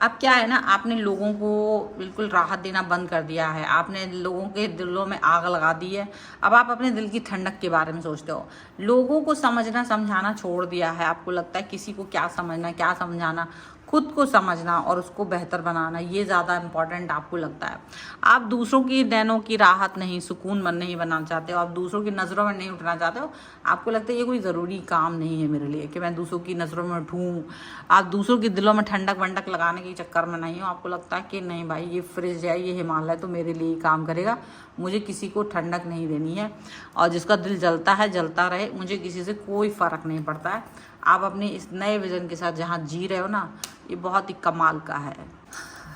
अब क्या है ना, आपने लोगों को बिल्कुल राहत देना बंद कर दिया है, आपने लोगों के दिलों में आग लगा दी है। अब आप अपने दिल की ठंडक के बारे में सोचते हो, लोगों को समझना समझाना छोड़ दिया है। आपको लगता है किसी को क्या समझना क्या समझाना, खुद को समझना और उसको बेहतर बनाना ये ज़्यादा इम्पोर्टेंट आपको लगता है। आप दूसरों की नैनों की राहत नहीं, सुकून मन नहीं बनाना चाहते हो, आप दूसरों की नज़रों में नहीं उठना चाहते हो। आपको लगता है ये कोई ज़रूरी काम नहीं है मेरे लिए कि मैं दूसरों की नज़रों में उठूँ। आप दूसरों के दिलों में ठंडक वंडक लगाने के चक्कर में नहीं हो। आपको लगता है कि नहीं भाई, ये फ्रिज है, ये हिमालय तो मेरे लिए ही काम करेगा, मुझे किसी को ठंडक नहीं देनी है। और जिसका दिल जलता है जलता रहे, मुझे किसी से कोई फ़र्क नहीं पड़ता है। आप अपने इस नए विज़न के साथ जहाँ जी रहे हो ना, ये बहुत ही कमाल का है।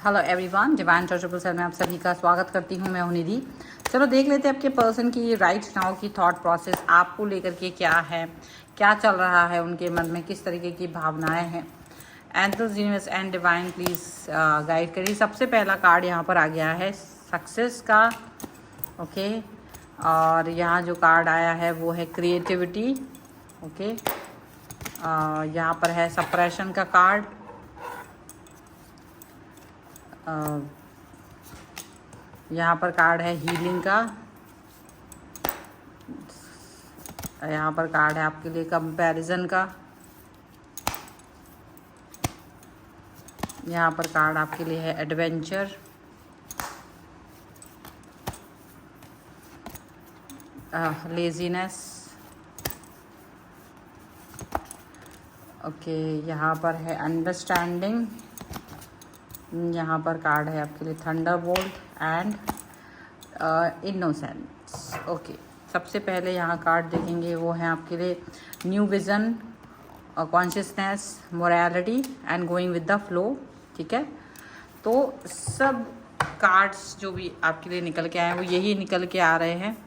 Hello everyone, divine touchable cell में आप सभी का स्वागत करती हूँ। मैं हूँ निधि। चलो देख लेते हैं आपके पर्सन की राइट नाउ की थॉट प्रोसेस आपको लेकर के क्या है, क्या चल रहा है उनके मन में, किस तरीके की भावनाएं हैं। Angels, universe and divine please guide करिए। सबसे पहला कार्ड यहाँ पर आ गया है सक्सेस का, ओके। और यहाँ जो कार्ड आया है वो है क्रिएटिविटी, ओके। यहाँ पर है सप्रेशन का कार्ड, यहाँ पर कार्ड है हीलिंग का, यहाँ पर कार्ड है आपके लिए कंपैरिजन का, यहाँ पर कार्ड आपके लिए है एडवेंचर, लेजीनेस, ओके। यहाँ पर है अंडरस्टैंडिंग, यहाँ पर कार्ड है आपके लिए थंडरबोल्ट एंड इनोसेंस, ओके। सबसे पहले यहाँ कार्ड देखेंगे वो है आपके लिए new vision, consciousness, morality and going with the flow, ठीक है। तो सब कार्ड्स जो भी आपके लिए निकल के आए हैं वो यही निकल के आ रहे हैं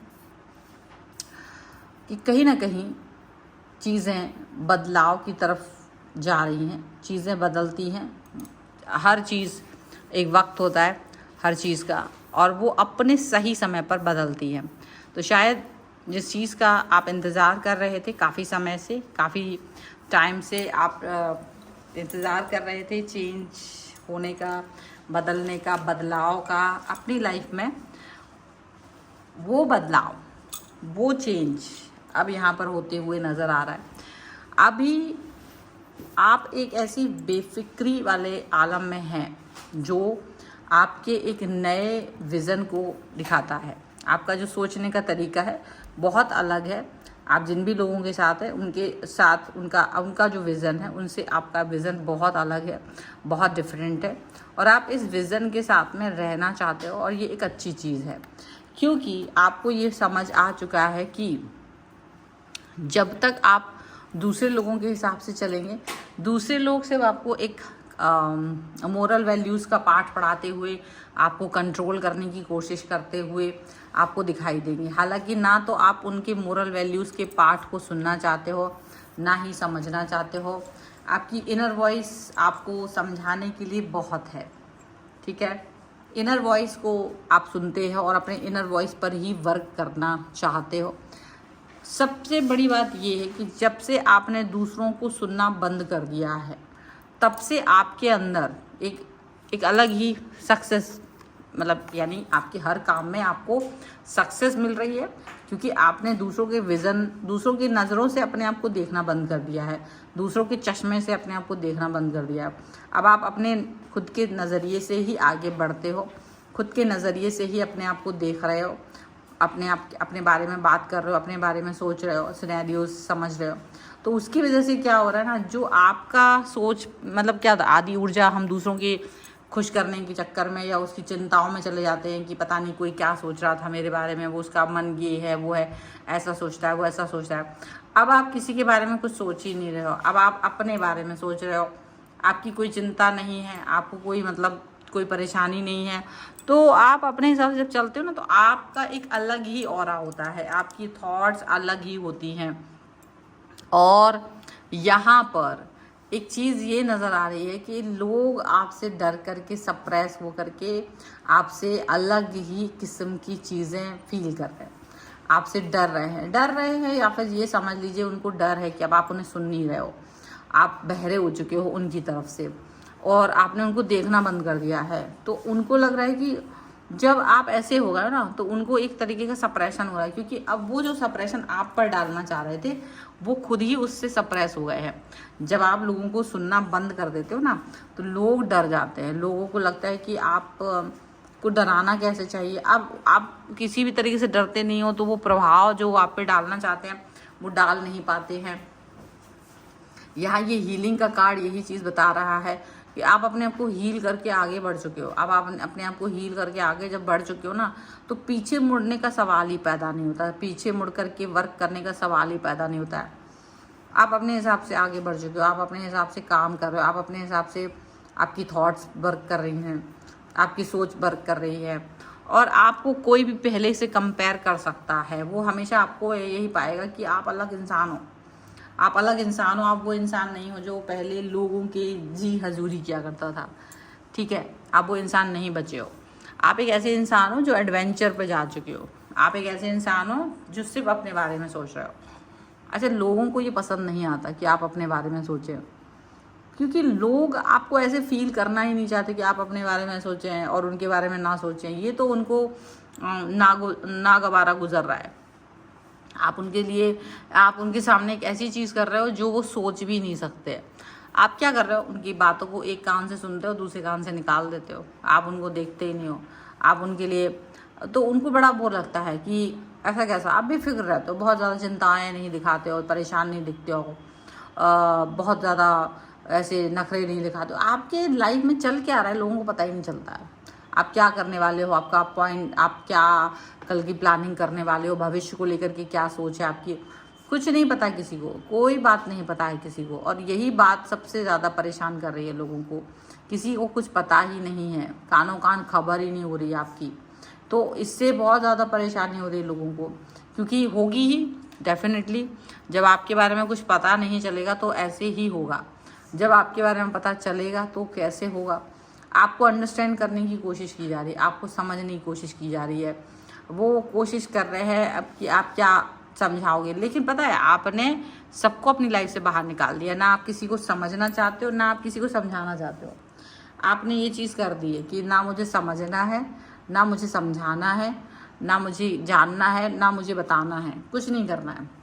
कि कहीं ना कहीं चीज़ें बदलाव की तरफ जा रही हैं, चीज़ें बदलती हैं। हर चीज़ एक वक्त होता है हर चीज़ का, और वो अपने सही समय पर बदलती है। तो शायद जिस चीज़ का आप इंतज़ार कर रहे थे काफ़ी समय से, काफ़ी टाइम से आप इंतज़ार कर रहे थे चेंज होने का, बदलने का, बदलाव का अपनी लाइफ में, वो बदलाव, वो चेंज अब यहाँ पर होते हुए नज़र आ रहा है। अभी आप एक ऐसी बेफिक्री वाले आलम में हैं जो आपके एक नए विज़न को दिखाता है। आपका जो सोचने का तरीका है बहुत अलग है। आप जिन भी लोगों के साथ हैं उनके साथ उनका जो विज़न है उनसे आपका विज़न बहुत अलग है, बहुत डिफरेंट है। और आप इस विज़न के साथ में रहना चाहते हो और ये एक अच्छी चीज़ है, क्योंकि आपको ये समझ आ चुका है कि जब तक आप दूसरे लोगों के हिसाब से चलेंगे, दूसरे लोग सिर्फ आपको एक मोरल वैल्यूज़ का पाठ पढ़ाते हुए, आपको कंट्रोल करने की कोशिश करते हुए आपको दिखाई देंगे। हालांकि ना तो आप उनके मोरल वैल्यूज़ के पाठ को सुनना चाहते हो, ना ही समझना चाहते हो। आपकी इनर वॉइस आपको समझाने के लिए बहुत है, ठीक है। इनर वॉइस को आप सुनते हो और अपने इनर वॉइस पर ही वर्क करना चाहते हो। सबसे बड़ी बात ये है कि जब से आपने दूसरों को सुनना बंद कर दिया है, तब से आपके अंदर एक अलग ही सक्सेस, मतलब यानी आपके हर काम में आपको सक्सेस मिल रही है, क्योंकि आपने दूसरों के विज़न, दूसरों की नज़रों से अपने आप को देखना बंद कर दिया है, दूसरों के चश्मे से अपने आप को देखना बंद कर दिया है। अब आप अपने खुद के नज़रिए से ही आगे बढ़ते हो, खुद के नज़रिए से ही अपने आप को देख रहे हो, अपने बारे में बात कर रहे हो, अपने बारे में सोच रहे हो, सिनेरियोज समझ रहे हो। तो उसकी वजह से क्या हो रहा है ना, जो आपका सोच, मतलब क्या आधी ऊर्जा हम दूसरों के खुश करने के चक्कर में या उसकी चिंताओं में चले जाते हैं कि पता नहीं कोई क्या सोच रहा था मेरे बारे में, वो उसका मन ये है वो है, ऐसा सोचता है वो ऐसा सोचता है। अब आप किसी के बारे में कुछ सोच ही नहीं रहे हो, अब आप अपने बारे में सोच रहे हो। आपकी कोई चिंता नहीं है, आपको कोई कोई परेशानी नहीं है। तो आप अपने हिसाब से जब चलते हो ना, तो आपका एक अलग ही ऑरा होता है, आपकी थॉट्स अलग ही होती हैं। और यहाँ पर एक चीज़ ये नज़र आ रही है कि लोग आपसे डर करके, सप्रेस हो करके आपसे अलग ही किस्म की चीज़ें फील कर रहे हैं, आपसे डर रहे हैं, या फिर ये समझ लीजिए उनको डर है कि अब आप उन्हें सुन नहीं रहे हो, आप बहरे हो चुके हो उनकी तरफ से। और आपने उनको देखना बंद कर दिया है, तो उनको लग रहा है कि जब आप ऐसे हो गए ना तो उनको एक तरीके का सप्रेशन हो रहा है, क्योंकि अब वो जो सप्रेशन आप पर डालना चाह रहे थे वो खुद ही उससे सप्रेस हो गए हैं। जब आप लोगों को सुनना बंद कर देते हो ना तो लोग डर जाते हैं, लोगों को लगता है कि आप को डराना कैसे चाहिए। अब आप किसी भी तरीके से डरते नहीं हो तो वो प्रभाव जो आप पे डालना चाहते हैं वो डाल नहीं पाते हैं। यहाँ ये हीलिंग का कार्ड यही चीज़ बता रहा है कि आप अपने आप को हील करके आगे बढ़ चुके हो। अब आप अपने आप को हील करके आगे जब बढ़ चुके हो ना तो पीछे मुड़ने का सवाल ही पैदा नहीं होता, पीछे मुड़ करके वर्क करने का सवाल ही पैदा नहीं होता है। आप अपने हिसाब से आगे बढ़ चुके हो, आप अपने हिसाब से काम कर रहे हो, आप अपने हिसाब से आपकी थॉट्स वर्क कर रही हैं, आपकी सोच वर्क कर रही है, और आपको कोई भी पहले से कंपेयर कर सकता है। वो हमेशा आपको यही पाएगा कि आप अलग इंसान हो, आप अलग इंसान हो, आप वो इंसान नहीं हो जो पहले लोगों के जी हजूरी किया करता था। ठीक है, आप वो इंसान नहीं बचे हो। आप एक ऐसे इंसान हो जो एडवेंचर पे जा चुके हो, आप एक ऐसे इंसान हो जो सिर्फ अपने बारे में सोच रहे हो। अच्छा, लोगों को ये पसंद नहीं आता कि आप अपने बारे में सोचें, क्योंकि लोग आपको ऐसे फील करना ही नहीं चाहते कि आप अपने बारे में सोचें और उनके बारे में ना सोचें। ये तो उनको नागवारा गुजर रहा है। आप उनके लिए, आप उनके सामने एक ऐसी चीज़ कर रहे हो जो वो सोच भी नहीं सकते। आप क्या कर रहे हो, उनकी बातों को एक कान से सुनते हो, दूसरे कान से निकाल देते हो, आप उनको देखते ही नहीं हो। आप उनके लिए, तो उनको बड़ा वो लगता है कि ऐसा कैसा। आप भी फिक्र रहते हो, बहुत ज़्यादा चिंताएं नहीं दिखाते हो, परेशान नहीं दिखते हो, बहुत ज़्यादा ऐसे नखरे नहीं दिखाते हो। आपके लाइफ में चल क्या रहा है लोगों को पता ही नहीं चलता है। आप क्या करने वाले हो, आपका पॉइंट, आप क्या कल की प्लानिंग करने वाले हो, भविष्य को लेकर के क्या सोच है आपकी, कुछ नहीं पता किसी को, कोई बात नहीं पता है किसी को। और यही बात सबसे ज़्यादा परेशान कर रही है लोगों को, किसी को कुछ पता ही नहीं है, कानों कान खबर ही नहीं हो रही है आपकी। तो इससे बहुत ज़्यादा परेशानी हो रही है लोगों को, क्योंकि होगी ही डेफिनेटली। जब आपके बारे में कुछ पता नहीं चलेगा तो ऐसे ही होगा, जब आपके बारे में पता चलेगा तो कैसे होगा। आपको अंडरस्टैंड करने की कोशिश की जा रही है, आपको समझने की कोशिश की जा रही है, वो कोशिश कर रहे हैं अब कि आप क्या समझाओगे। लेकिन पता है, आपने सबको अपनी लाइफ से बाहर निकाल दिया, ना आप किसी को समझना चाहते हो, ना आप किसी को समझाना चाहते हो। आपने ये चीज़ कर दी है कि ना मुझे समझना है, ना मुझे समझाना है, ना मुझे जानना है, ना मुझे बताना है, कुछ नहीं करना है।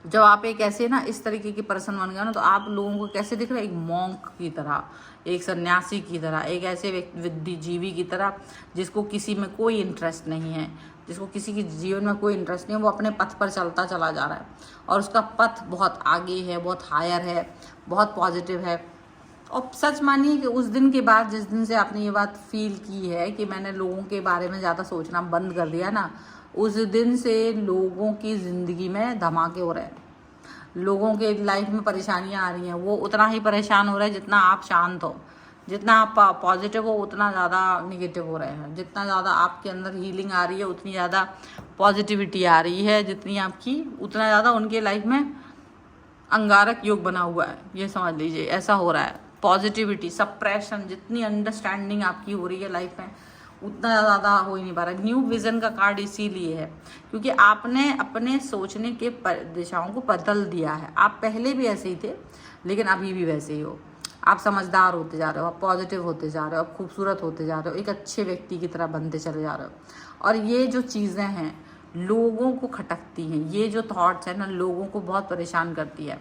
जब आप एक ऐसे ना इस तरीके की पर्सन बन गए ना तो आप लोगों को कैसे दिख रहे हैं, एक मॉन्क की तरह, एक सन्यासी की तरह, एक ऐसे बुद्धिजीवी की तरह जिसको किसी में कोई इंटरेस्ट नहीं है, जिसको किसी के जीवन में कोई इंटरेस्ट नहीं है। वो अपने पथ पर चलता चला जा रहा है और उसका पथ बहुत आगे है, बहुत हायर है, बहुत पॉजिटिव है। और सच मानिए कि उस दिन के बाद, जिस दिन से आपने ये बात फील की है कि मैंने लोगों के बारे में ज़्यादा सोचना बंद कर दिया ना, उस दिन से लोगों की ज़िंदगी में धमाके हो रहे हैं, लोगों के लाइफ में परेशानियां आ रही हैं। वो उतना ही परेशान हो रहे हैं जितना आप शांत हो, जितना आप पॉजिटिव हो उतना ज़्यादा निगेटिव हो रहे हैं, जितना ज़्यादा आपके अंदर हीलिंग आ रही है उतनी ज़्यादा पॉजिटिविटी आ रही है, जितनी आपकी उतना ज़्यादा उनके लाइफ में अंगारक योग बना हुआ है। ये समझ लीजिए, ऐसा हो रहा है। पॉजिटिविटी, सप्रेशन, जितनी अंडरस्टैंडिंग आपकी हो रही है लाइफ में उतना ज़्यादा हो ही नहीं पा रहा। न्यू विज़न का कार्ड इसीलिए है क्योंकि आपने अपने सोचने के दिशाओं को बदल दिया है। आप पहले भी ऐसे ही थे लेकिन अभी भी वैसे ही हो। आप समझदार होते जा रहे हो, आप पॉजिटिव होते जा रहे हो, आप खूबसूरत होते जा रहे हो, एक अच्छे व्यक्ति की तरह बनते चले जा रहे हो। और ये जो चीज़ें हैं लोगों को खटकती हैं, ये जो थॉट्स हैं ना लोगों को बहुत परेशान करती है।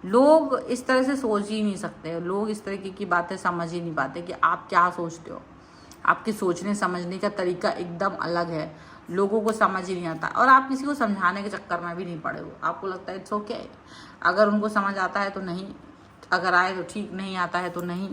लोग इस तरह से सोच ही नहीं सकते, लोग इस तरीके की बातें समझ ही नहीं पाते कि आप क्या सोचते हो। आपके सोचने समझने का तरीका एकदम अलग है, लोगों को समझ ही नहीं आता। और आप किसी को समझाने के चक्कर में भी नहीं पड़े हो, आपको लगता है इट्स ओके, अगर उनको समझ आता है तो नहीं, अगर आए तो ठीक, नहीं आता है तो नहीं।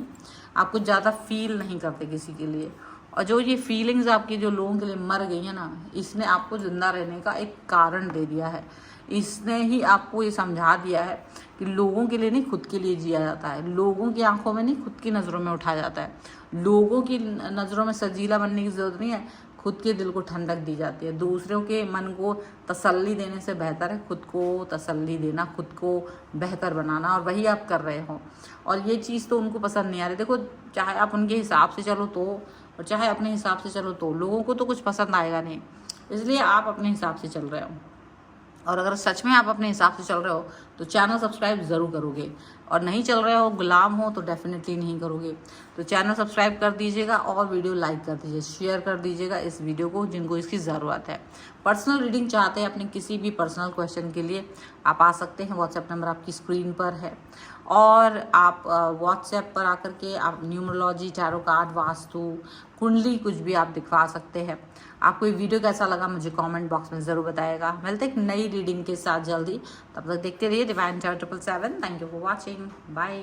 आप कुछ ज़्यादा फील नहीं करते किसी के लिए। और जो ये फीलिंग्स आपकी जो लोगों के लिए मर गई है ना, इसने आपको ज़िंदा रहने का एक कारण दे दिया है। इसने ही आपको ये समझा दिया है कि लोगों के लिए नहीं खुद के लिए जिया जाता है, लोगों की आंखों में नहीं खुद की नज़रों में उठाया जाता है, लोगों की नज़रों में सजीला बनने की ज़रूरत नहीं है, खुद के दिल को ठंडक दी जाती है। दूसरों के मन को तसल्ली देने से बेहतर है खुद को तसल्ली देना, खुद को बेहतर बनाना, और वही आप कर रहे हो। और ये चीज़ तो उनको पसंद नहीं आ रही। देखो, चाहे आप उनके हिसाब से चलो तो, और चाहे अपने हिसाब से चलो तो, लोगों को तो कुछ पसंद आएगा नहीं, इसलिए आप अपने हिसाब से चल रहे हो। और अगर सच में आप अपने हिसाब से चल रहे हो तो चैनल सब्सक्राइब ज़रूर करोगे और नहीं चल रहे हो, गुलाम हो, तो डेफिनेटली नहीं करोगे। तो चैनल सब्सक्राइब कर दीजिएगा और वीडियो लाइक कर दीजिए, शेयर कर दीजिएगा इस वीडियो को जिनको इसकी ज़रूरत है। पर्सनल रीडिंग चाहते हैं अपने किसी भी पर्सनल क्वेश्चन के लिए, आप आ सकते हैं। व्हाट्सएप नंबर आपकी स्क्रीन पर है, और आप व्हाट्सएप पर आकर के आप न्यूमरोलॉजी, टैरो कार्ड, वास्तु, कुंडली कुछ भी आप दिखवा सकते हैं। आपको ये वीडियो कैसा लगा मुझे कमेंट बॉक्स में ज़रूर बताएगा। मिलते एक नई रीडिंग के साथ जल्दी, तब तक देखते रहिए divine 777। Thank you for watching, bye.